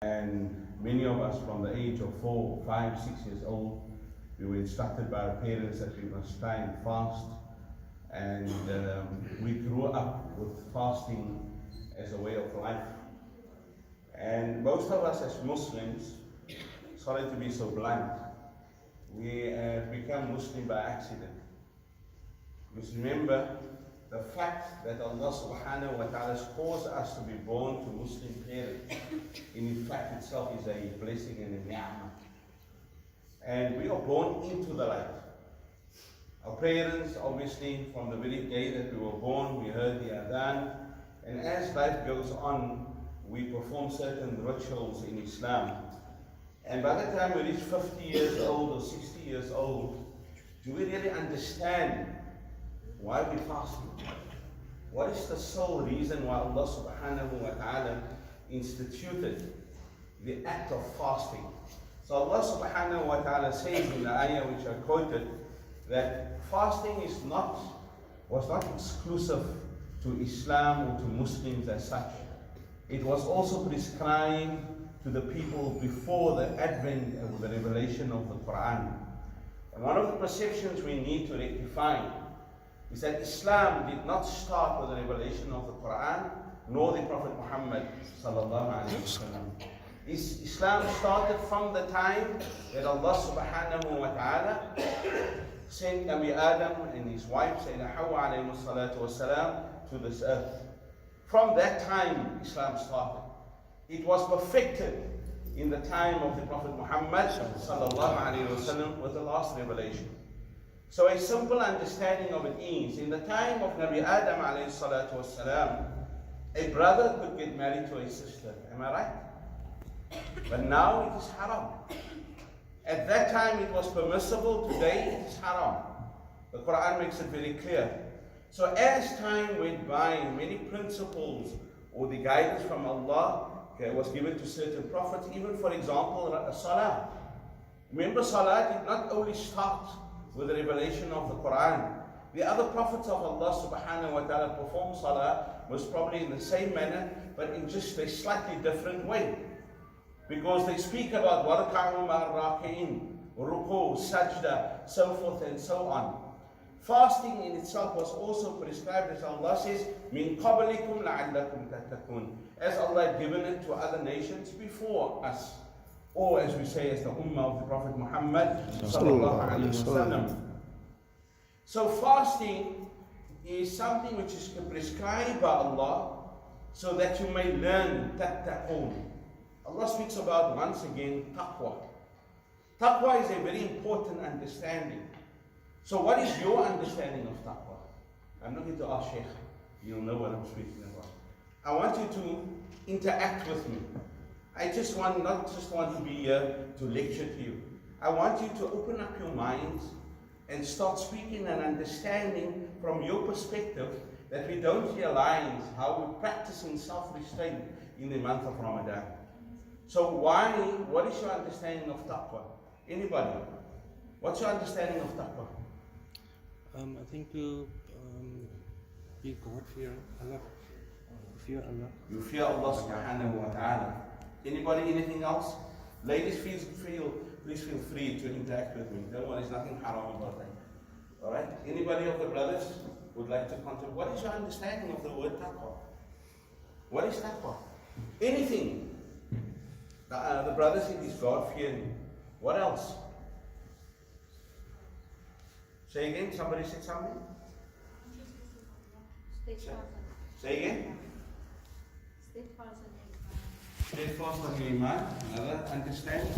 And many of us from the age of 4, 5, 6 years old, we were instructed by our parents that we must try and fast. And we grew up with fasting as a way of life. And most of us as Muslims, sorry to be so blunt, we have become Muslim by accident. Because remember, the fact that Allah subhanahu wa ta'ala has caused us to be born to Muslim parents, in fact itself is a blessing and a ni'mah. And we are born into the light. Our parents, obviously, from the very day that we were born, we heard the adhan. And as life goes on, we perform certain rituals in Islam. And by the time we reach 50 years old or 60 years old, do we really understand why we fasting? What is the sole reason why Allah subhanahu wa ta'ala instituted the act of fasting? So Allah subhanahu wa ta'ala says in the ayah which I quoted, that fasting was not exclusive to Islam or to Muslims as such. It was also prescribed to the people before the advent of the revelation of the Quran. And one of the perceptions we need to rectify is that Islam did not start with the revelation of the Quran, nor the Prophet Muhammad sallallahu alaihi wasallam. Islam started from the time that Allah subhanahu wa ta'ala sent Nabi Adam and his wife Sayyidina Hawa alayhi salatu wasalam to this earth. From that time, Islam started. It was perfected in the time of the Prophet Muhammad sallallahu alaihi wasallam with the last revelation. So a simple understanding of it is, in the time of Nabi Adam alayhi salatu wasalam, a brother could get married to a sister. Am I right? But now it is haram. At that time it was permissible, today it is haram. The Quran makes it very clear. So as time went by, many principles or the guidance from Allah was given to certain prophets, even for example, Salah. Remember, Salah did not only start with the revelation of the Quran. The other prophets of Allah subhanahu wa ta'ala performed Salah most probably in the same manner, but in just a slightly different way. Because they speak about warka'u ma'ar-raki'in, ruku, sajda, so forth and so on. Fasting in itself was also prescribed, as Allah says, min qablikum la'allakum tattaqun, as Allah had given it to other nations before us, or as we say, as the ummah of the Prophet Muhammad sallallahu alaihi wasallam. So fasting is something which is prescribed by Allah so that you may learn tattaqun. Allah speaks about, once again, taqwa. Taqwa is a very important understanding. So what is your understanding of taqwa? I'm not going to ask Sheikh. You'll know what I'm speaking about. I want you to interact with me. I just want, not just want to be here to lecture to you. I want you to open up your minds and start speaking and understanding from your perspective that we don't realize how we're practicing self-restraint in the month of Ramadan. So what is your understanding of taqwa? Anybody? What's your understanding of taqwa? I think to be God, fear Allah. Fear Allah. You fear Allah subhanahu wa ta'ala. Anybody, anything else? Ladies, please feel free to interact with me. Don't worry, there's nothing haram about that. Alright? Anybody of the brothers would like to contribute? What is your understanding of the word taqwa? What is taqwa? Anything. The brother said is God fearing. What else? Say again, somebody said something? Say again? Steadfast on Iman. Another understanding?